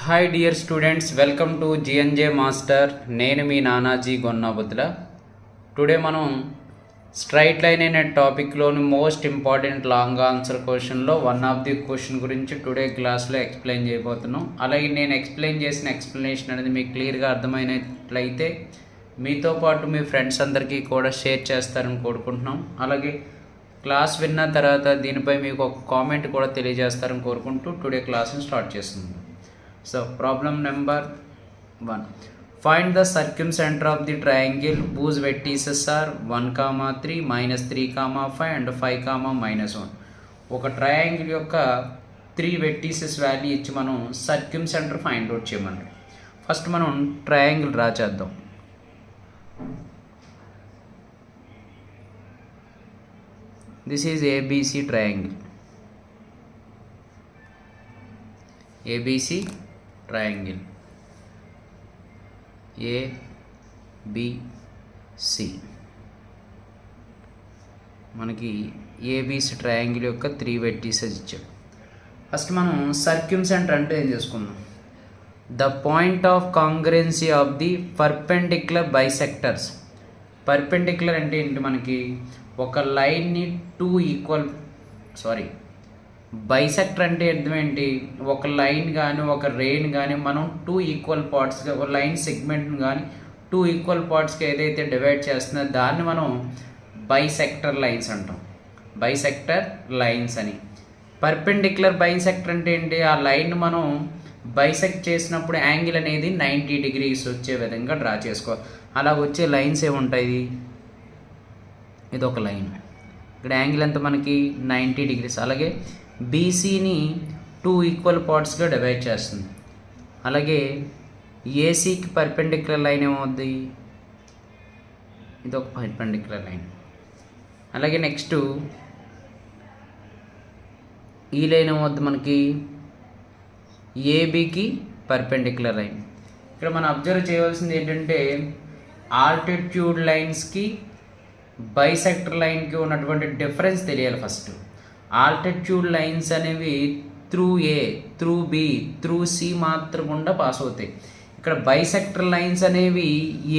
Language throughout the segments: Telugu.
Hi dear students, welcome to GNJ master. నేను మీ నానాజీ గొన్నాబుద్దుల. టుడే మనం స్ట్రైట్ లైన్ అనే టాపిక్లోని మోస్ట్ ఇంపార్టెంట్ లాంగ్ ఆన్సర్ క్వశ్చన్లో వన్ ఆఫ్ ది క్వశ్చన్ గురించి టుడే క్లాస్లో ఎక్స్ప్లెయిన్ చేయబోతున్నాం. అలాగే నేను ఎక్స్ప్లెయిన్ చేసిన ఎక్స్ప్లెనేషన్ అనేది మీకు క్లియర్గా అర్థమైనట్లయితే మీతో పాటు మీ ఫ్రెండ్స్ అందరికీ కూడా షేర్ చేస్తారని కోరుకుంటున్నాం. అలాగే క్లాస్ విన్న తర్వాత దీనిపై మీకు ఒక కామెంట్ కూడా తెలియజేస్తారని కోరుకుంటూ టుడే క్లాస్ని స్టార్ట్ చేస్తున్నాం. So problem number 1. Find the circumcenter of the triangle whose vertices are 1, 3, -3, 5 and 5, -1. ఒక ట్రయాంగిల్ యొక్క 3 వెర్టిసెస్ వాల్యూ ఇచ్చి మనం సర్క్యూమ్సెంటర్ ఫైండ్ అవుట్ చేయమంటారు. ఫస్ట్ మనం ట్రయాంగిల్ డ్రా చేద్దాం. This is ABC triangle. ABC triangle ABC మనకి ఏబిసి ట్రయాంగిల్ యొక్క 3 వెర్టిసెస్ ఇచ్చాడు. ఫస్ట్ మనం సర్క్యూమ్సెంటర్ అంటే ఏం చేసుకుందాం. The point of congruency of the perpendicular bisectors. Perpendicular అంటే ఏంటి, మనకి ఒక లైన్ని బైసెక్టర్ అంటే అర్థం ఏంటి, ఒక లైన్ కానీ ఒక రేన్ కానీ మనం 2 ఈక్వల్ పార్ట్స్గా, ఒక లైన్ సెగ్మెంట్ని కానీ 2 ఈక్వల్ పార్ట్స్గా ఏదైతే డివైడ్ చేస్తుందో దాన్ని మనం బైసెక్టర్ లైన్స్ అంటాం. బైసెక్టర్ లైన్స్ అని. పర్పెండిక్యులర్ బైసెక్టర్ అంటే ఏంటి, ఆ లైన్ మనం బైసెక్ట్ చేసినప్పుడు యాంగిల్ అనేది 90 degrees వచ్చే విధంగా డ్రా చేసుకోవాలి. అలా వచ్చే లైన్స్ ఏముంటాయి, ఇది ఒక లైన్, ఇక్కడ యాంగిల్ ఎంత మనకి 90 degrees. అలాగే బీసీని 2 ఈక్వల్ పార్ట్స్గా డివైడ్ చేస్తుంది. అలాగే ఏసీకి పర్పెండిక్యులర్ లైన్ ఏమవుద్ది, ఇది ఒక పర్పెండిక్యులర్ లైన్. అలాగే నెక్స్ట్ ఈ లైన్ ఏమవుద్ది మనకి ఏబీకి పర్పెండిక్యులర్ లైన్. ఇక్కడ మనం అబ్జర్వ్ చేయవలసింది ఏంటంటే ఆల్టిట్యూడ్ లైన్స్కి బైసెక్టర్ లైన్కి ఉన్నటువంటి డిఫరెన్స్ తెలియాలి. ఫస్ట్ ఆల్టిట్యూడ్ లైన్స్ అనేవి through A, through B, through C మాత్రం గుండా పాస్ అవుతాయి. ఇక్కడ బైసెక్టర్ లైన్స్ అనేవి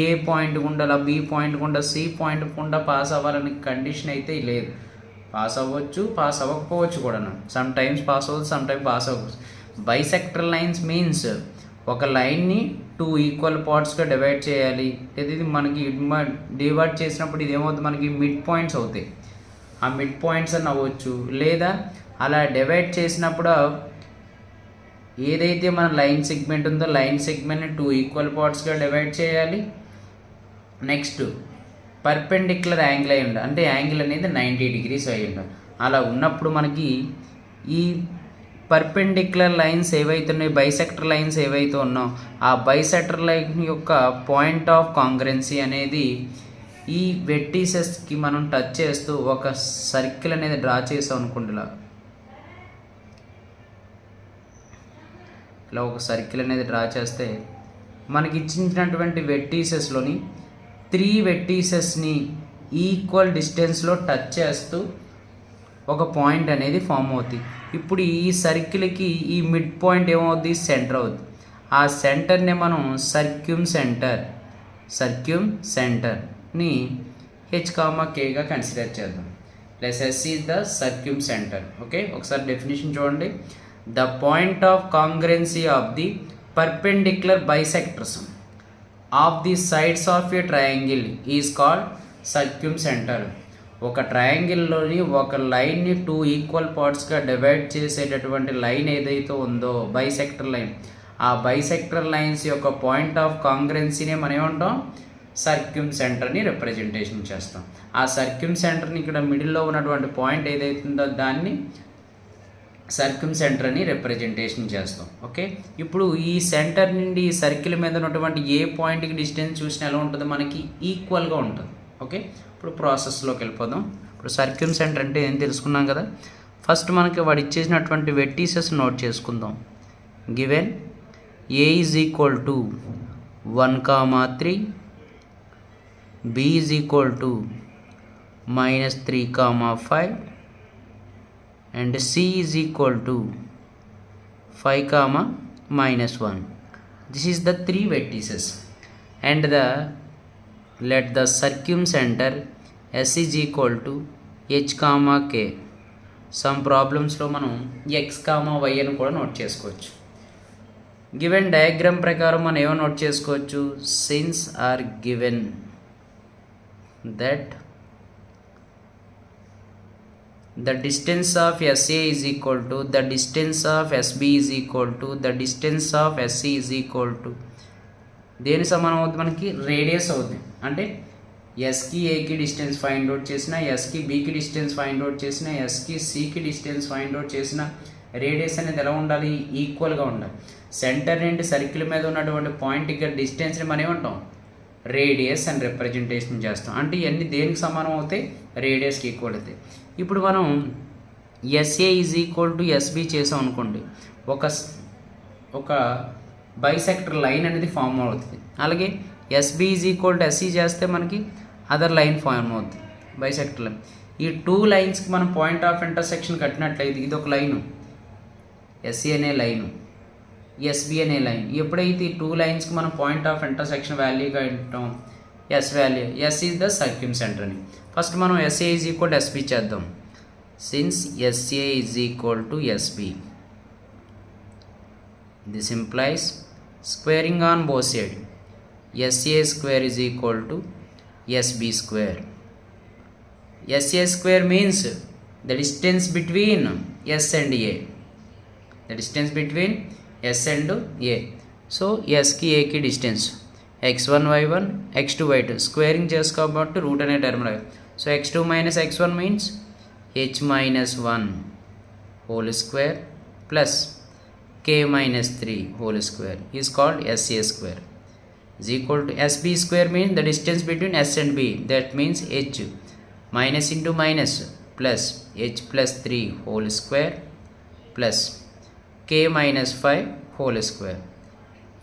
ఏ పాయింట్ గుండా, బి పాయింట్ గుండా, సి పాయింట్ గుండా పాస్ అవ్వాలని కండిషన్ అయితే లేదు. పాస్ అవ్వచ్చు, పాస్ అవ్వకపోవచ్చు కూడా. సమ్ టైమ్స్ పాస్ అవ్వచ్చు, సమ్ టైమ్స్ పాస్ అవ్వచ్చు. బైసెక్టర్ లైన్స్ మీన్స్ ఒక లైన్ని 2 ఈక్వల్ పార్ట్స్గా డివైడ్ చేయాలి. ఇది మనకి డివైడ్ చేసినప్పుడు ఇది ఏమవుతుంది, మనకి మిడ్ పాయింట్స్ అవుతాయి. ఆ మిడ్ పాయింట్స్ అని అవ్వచ్చు, లేదా అలా డివైడ్ చేసినప్పుడు ఏదైతే మన లైన్ సెగ్మెంట్ ఉందో లైన్ సెగ్మెంట్ని 2 ఈక్వల్ పార్ట్స్గా డివైడ్ చేయాలి. నెక్స్ట్ పర్పెండిక్యులర్ యాంగిల్ అయి ఉండాలి, అంటే యాంగిల్ అనేది 90 degrees అయి ఉండాలి. అలా ఉన్నప్పుడు మనకి ఈ పర్పెండిక్యులర్ లైన్స్ ఏవైతే ఉన్నాయో, బైసెక్టర్ లైన్స్ ఏవైతే ఉన్నాయో, ఆ బైసెక్టర్ లైన్ యొక్క పాయింట్ ఆఫ్ కాంగ్రుయెన్సీ అనేది ఈ వెర్టిసెస్కి మనం టచ్ చేస్తూ ఒక సర్కిల్ అనేది డ్రా చేసాం అనుకోండి. ఇలా ఒక సర్కిల్ అనేది డ్రా చేస్తే మనకి ఇచ్చినటువంటి వెర్టిసెస్లోని 3 వెర్టిసెస్ని ఈక్వల్ డిస్టెన్స్లో టచ్ చేస్తూ ఒక పాయింట్ అనేది ఫామ్ అవుతుంది. ఇప్పుడు ఈ సర్కిల్కి ఈ మిడ్ పాయింట్ ఏమవుద్ది, సెంటర్ అవుద్ది. ఆ సెంటర్ని మనం సర్క్యూమ్సెంటర్ని H,Kగా కన్సిడర్ చేద్దాం. Plus S is the circumcentre. Okay, ఒకసారి డెఫినేషన్ చూడండి. The point of congruency of the perpendicular bisectors of the sides of a triangle is called circumcentre. ఒక ట్రయాంగిల్లోని ఒక లైన్ని 2 ఈక్వల్ పార్ట్స్గా డివైడ్ చేసేటటువంటి లైన్ ఏదైతే ఉందో బైసెక్టర్ లైన్, ఆ బైసెక్టర్ లైన్స్ యొక్క పాయింట్ ఆఫ్ కాంగ్రుయెన్సీనే మనం ఏమంటాం, సర్క్యూమ్సెంటర్ని రిప్రజెంటేషన్ చేస్తాం. ఆ సర్క్యూమ్సెంటర్ని ఇక్కడ మిడిల్లో ఉన్నటువంటి పాయింట్ ఏదైతే ఉందో దాన్ని సర్క్యూమ్సెంటర్ అని రిప్రజెంటేషన్ చేస్తాం. ఓకే, ఇప్పుడు ఈ సెంటర్ నుండి ఈ సర్కిల్ మీద ఉన్నటువంటి ఏ పాయింట్కి డిస్టెన్స్ చూసినా ఎలా ఉంటుంది, మనకి ఈక్వల్గా ఉంటుంది. ఓకే, ఇప్పుడు ప్రాసెస్లోకి వెళ్ళిపోదాం. ఇప్పుడు సర్క్యూమ్సెంటర్ అంటే ఏం తెలుసుకున్నాం కదా. ఫస్ట్ మనకి వాడు ఇచ్చేసినటువంటి వెర్టిసెస్ నోట్ చేసుకుందాం. Given a is equal to 1, 3, B is equal to -3, 5 and C is equal to 5, minus 1. This is the 3 vertices, and let the circumcenter S is equal to h comma k. Some ప్రాబ్లమ్స్లో మనం x కామా y అని కూడా నోట్ చేసుకోవచ్చు. గివెన్ డయాగ్రామ్ ప్రకారం మనం ఏమో నోట్ చేసుకోవచ్చు, since are given that the distance of SA is equal to the distance of SB is equal to the distance of SC is equal to దేని సమానం అవుతుంది మనకి, రేడియస్ అవుతుంది. అంటే ఎస్కి ఏకి డిస్టెన్స్ ఫైండ్ అవుట్ చేసిన, ఎస్కి బీకి డిస్టెన్స్ ఫైండ్ అవుట్ చేసిన, ఎస్కి సికి డిస్టెన్స్ ఫైండ్ అవుట్ చేసిన రేడియస్ అనేది ఎలా ఉండాలి, ఈక్వల్గా ఉండాలి. సెంటర్ నుండి సర్కిల్ మీద ఉన్నటువంటి పాయింట్ ఇక్కడ డిస్టెన్స్ని మనం ఏమంటాం, రేడియస్ అని రిప్రజెంటేషన్ చేస్తాం. అంటే ఇవన్నీ దేనికి సమానం అవుతాయి, రేడియస్కి ఈక్వల్ అవుతాయి. ఇప్పుడు మనం SA is equal to SB చేసాం అనుకోండి, ఒక బైసెక్టర్ లైన్ అనేది ఫామ్ అవుతుంది. అలాగే SB is equal to SC చేస్తే మనకి అదర్ లైన్ ఫామ్ అవుతుంది, బైసెక్టర్ లైన్. ఈ 2 లైన్స్కి మనం పాయింట్ ఆఫ్ ఇంటర్సెక్షన్ కట్టినట్లయితే ఇది ఒక లైను, ఎస్సి అనే లైను, ఎస్బి అనే లైన్. ఎప్పుడైతే ఈ 2 లైన్స్కి మనం పాయింట్ ఆఫ్ ఇంటర్సెక్షన్ వాల్యూగా ఇస్తాం S value, S is the circumcentre అని. ఫస్ట్ మనం SA is equal to SB చేద్దాం. Since SA is equal to SB, this implies squaring on both side. SA square is equal to SB square. SA square means the distance between S and A, the distance between S and A. So ఎస్కి ఏకి distance x1 y1 x2 y2 squaring చేసు కాబట్టి రూట్ అనే టర్మ్ రాయి. So x2 minus x1 means h minus 1 whole square plus k minus 3 whole square is called SA square is equal to SB square means the distance between S and B, that means h minus into minus plus h plus 3 whole square plus k minus 5 whole square.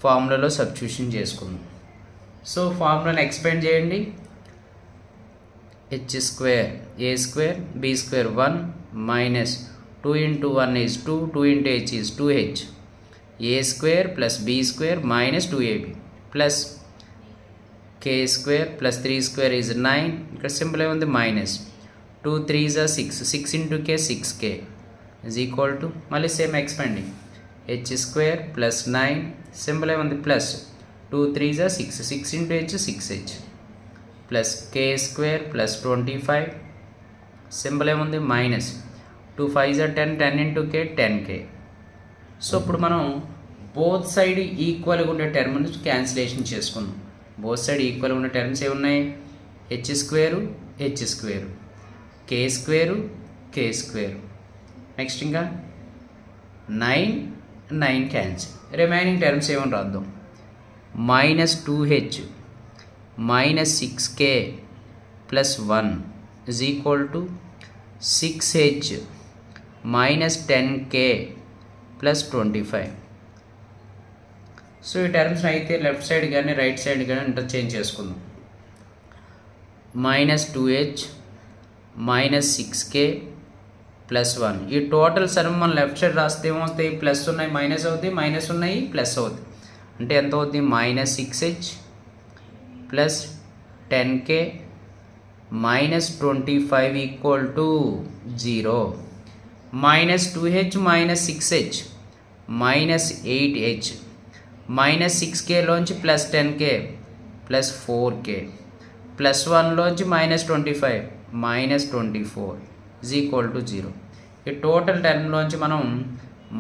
ఫార్ములాలో సబ్స్టిట్యూషన్ చేసుకుందాం. సో ఫార్ములాని ఎక్స్పాండ్ చేయండి. h square a square b square 1 minus 2 into 1 is 2, 2 into h is 2h, a square plus b square minus 2ab plus k square plus 3 square is 9. ఇక్కడ సింపుల్ ఏముంది, minus 2 3 6, 6 into k 6k is equal to మళ్ళీ same expanding h square plus 9 simple ఏముంది, plus 2 3 6, 6 into h 6h plus k square plus 25 simple ఏముంది, minus 2 5 10, 10 into k 10k. So ఇప్పుడు మనం బోత్ సైడ్ ఈక్వల్గా ఉండే టర్మ్ని క్యాన్సిలేషన్ చేసుకుందాం. బోత్ సైడ్ ఈక్వల్గా ఉండే టర్మ్స్ ఏమున్నాయి, h square h square, k square k square, next ఇంకా 9 క్యాన్సిల్. రిమైనింగ్ టర్మ్స్ ఏమని రాద్దాం, minus 2h minus 6k plus 1 is equal to 6h minus 10k plus 25. So ఈ టర్మ్స్ అయితే లెఫ్ట్ సైడ్ కానీ రైట్ సైడ్ కానీ ఇంటర్చేంజ్ చేసుకుందాం. Minus 2h minus 6k plus 1. ఈ టోటల్ సర్మ్ మనం లెఫ్ట్ సైడ్ రాస్తే ఏమవుతాయి, ప్లస్ ఉన్నాయి మైనస్ అవుతాయి, మైనస్ ఉన్నాయి ప్లస్ అవుతాయి. అంటే ఎంత అవుతుంది, minus 6h plus 10k minus 25 equal to 0. Minus 2h minus 6h minus 8h minus 6kలోంచి plus 10k plus 4k plus 1లోంచి minus 25 minus 24 is equal to 0. ఈ టోటల్ టర్మ్లోంచి మనం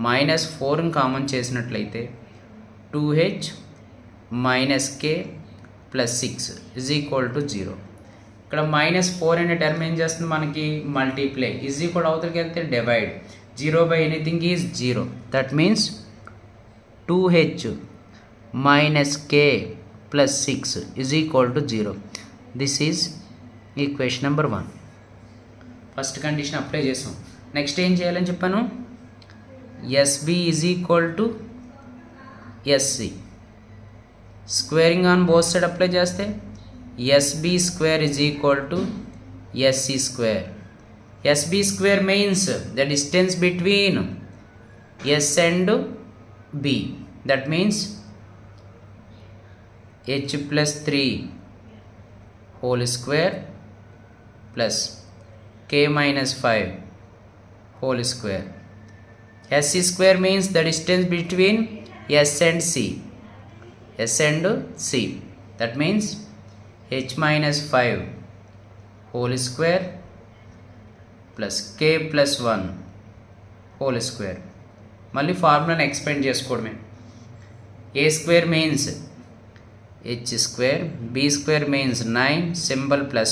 మైనస్ 4ని కామన్ చేసినట్లయితే 2h minus k plus 6 is equal to 0. ఇక్కడ మైనస్ 4 అనే టర్మ్ ఏం చేస్తుంది, మనకి మల్టీప్లై, ఈజ్ ఈక్వల్ అవుతానికి వెళ్తే divide, 0 by anything is 0. That means 2h minus k plus 6 is equal to 0. This is equation number 1. First condition apply చేసాం. నెక్స్ట్ ఏం చేయాలని చెప్పాను, SB is equal to SC, squaring on both side apply చేస్తే SB square is equal to SC square. SB square means the distance between S and B, That means h plus 3 whole square plus k minus 5 whole square. S square means the distance between S and C. S and C. That means h minus 5 whole square plus k plus 1 whole square. మళ్ళీ ఫార్ములాని ఎక్స్పెండ్ చేసుకోవడమే. a square means h square, b square means 9, symbol plus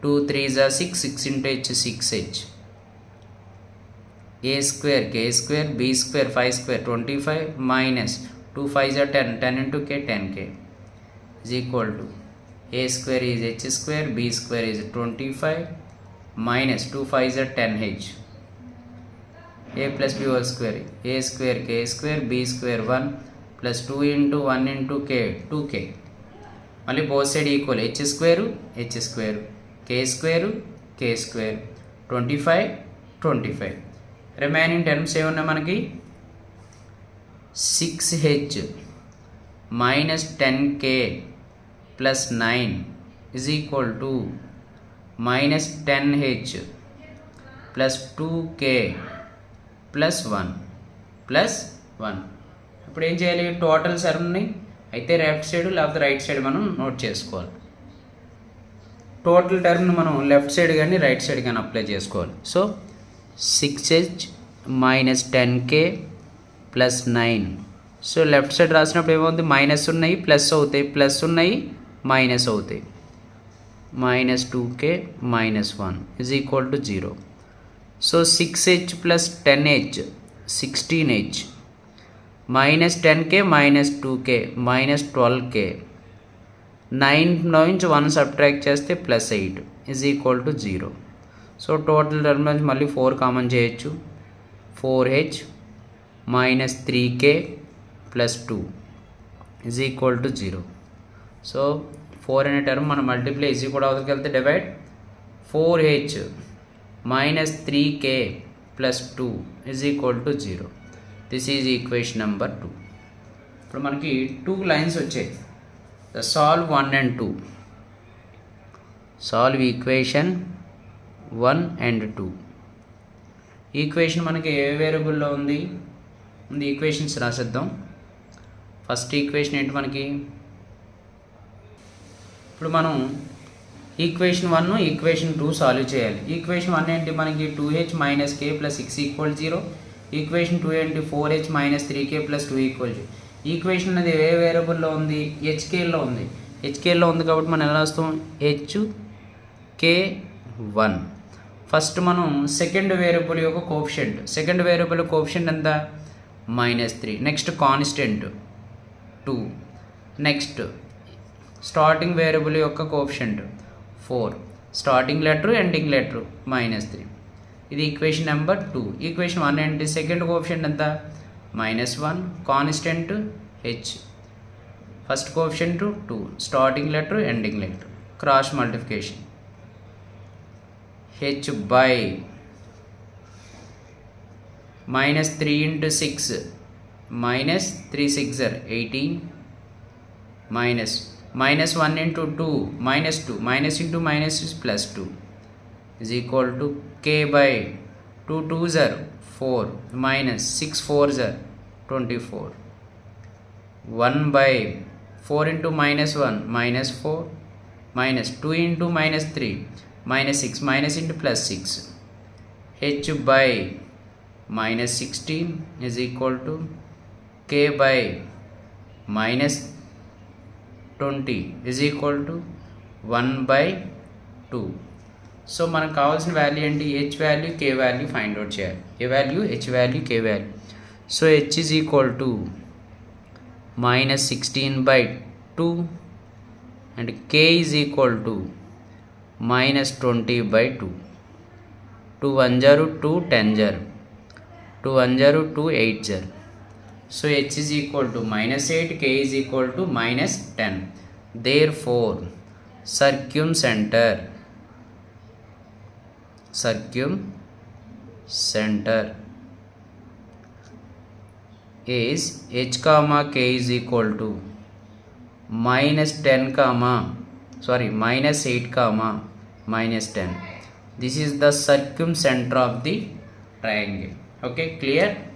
2 3s are 6, 6 into h 6h. a square k square, b square 5 square 25 minus 2 5s are 10, 10 into k 10k is equal to a square is h square, b square is 25 minus 2 5s are 10h. a plus b whole square, a square k square, b square 1 plus 2 into 1 into k 2k. మళ్ళీ both side equal h square k square k square 25 remaining terms ఏమున్నాయి మనకి 6h minus 10k plus 9 is equal to minus 10h plus 2k plus 1 ఇప్పుడు ఏం చేయాలి? టోటల్ సర్మ్ని అయితే లెఫ్ట్ సైడ్ లేకపోతే రైట్ సైడ్ మనం నోట్ చేసుకోవాలి. టోటల్ టర్మ్ని మనం లెఫ్ట్ సైడ్ కానీ రైట్ సైడ్ కానీ అప్లై చేసుకోవాలి. So 6h minus 10k plus 9. So left side రాసినప్పుడు ఏమవుతుంది? మైనస్ ఉన్నాయి ప్లస్ అవుతాయి, ప్లస్ ఉన్నాయి మైనస్ అవుతాయి. Minus 2k minus 1 is equal to 0. So 6h plus 10h 16h minus 10k minus 2k minus 12k 9 నుంచి 1 సబ్ట్రాక్ట్ చేస్తే plus 8 is equal to 0. So total term నుంచి మళ్ళీ 4 కామన్ చేయొచ్చు. 4h minus 3k plus 2 is equal to 0. So 4 అనే టర్మ్ మనం మల్టిప్లై ఈజీ కూడా అవతలకి వెళ్తే divide 4h minus 3k plus 2 is equal to 0. This is equation number 2. ఇప్పుడు మనకి 2 లైన్స్ వచ్చాయి. The solve 1 and 2. Solve equation 1 and 2. Equation మనకి ఏ వేరియబుల్లో ఉంది? ఈక్వేషన్స్ రాసేద్దాం. ఫస్ట్ ఈక్వేషన్ ఏంటి మనకి? ఇప్పుడు మనం ఈక్వేషన్ 1 ఈక్వేషన్ 2 సాల్వ్ చేయాలి. ఈక్వేషన్ 1 ఏంటి మనకి? 2h minus k plus 6 equal 0. Equation 2 ఏంటి? 4h minus 3k plus 2 equal 0. Equation అనేది ఏ వేరియబుల్లో ఉంది? hkలో ఉంది. hkలో ఉంది కాబట్టి మనం ఎలా రాస్తాం? hk1. ఫస్ట్ మనం సెకండ్ వేరియబుల్ యొక్క కోఎఫిషియంట్. సెకండ్ వేరియబుల్ కోఎఫిషియంట్ ఎంత? -3. Next constant 2. Next starting variable యొక్క coefficient 4. Starting letter ending letter -3. ఇది ఈక్వేషన్ నెంబర్ 2. ఈక్వేషన్ 1 ఏంటి? సెకండ్ కోఎఫిషియంట్ ఎంత? -1. Constant h. First coefficient 2. Starting letter ending letter. Cross multiplication h by -3 into 6 minus 3 6 are 18 minus -1 into 2 -2 minus into minus is plus 2 is equal to k by 2 2s are 4 minus 6 4s are 24. 1 by 4 into -1 minus 4 minus 2 into -3 minus 6 minus into plus 6. h by -16 is equal to k by -20 is equal to 1 by 2. So మనకు కావాల్సిన వాల్యూ ఏంటి? h value k value find out చేయాలి. ఏ value? h value k value. So h is equal to -16 by 2 and k is equal to -20 by 2. 2 1 0 2 10 0 2 1 0 2 8 0. So h is equal to -8, k is equal to -10. Therefore circumcenter is h comma k is equal to minus 10 comma minus 8 comma minus 10. This is the circumcenter of the triangle. Okay, clear?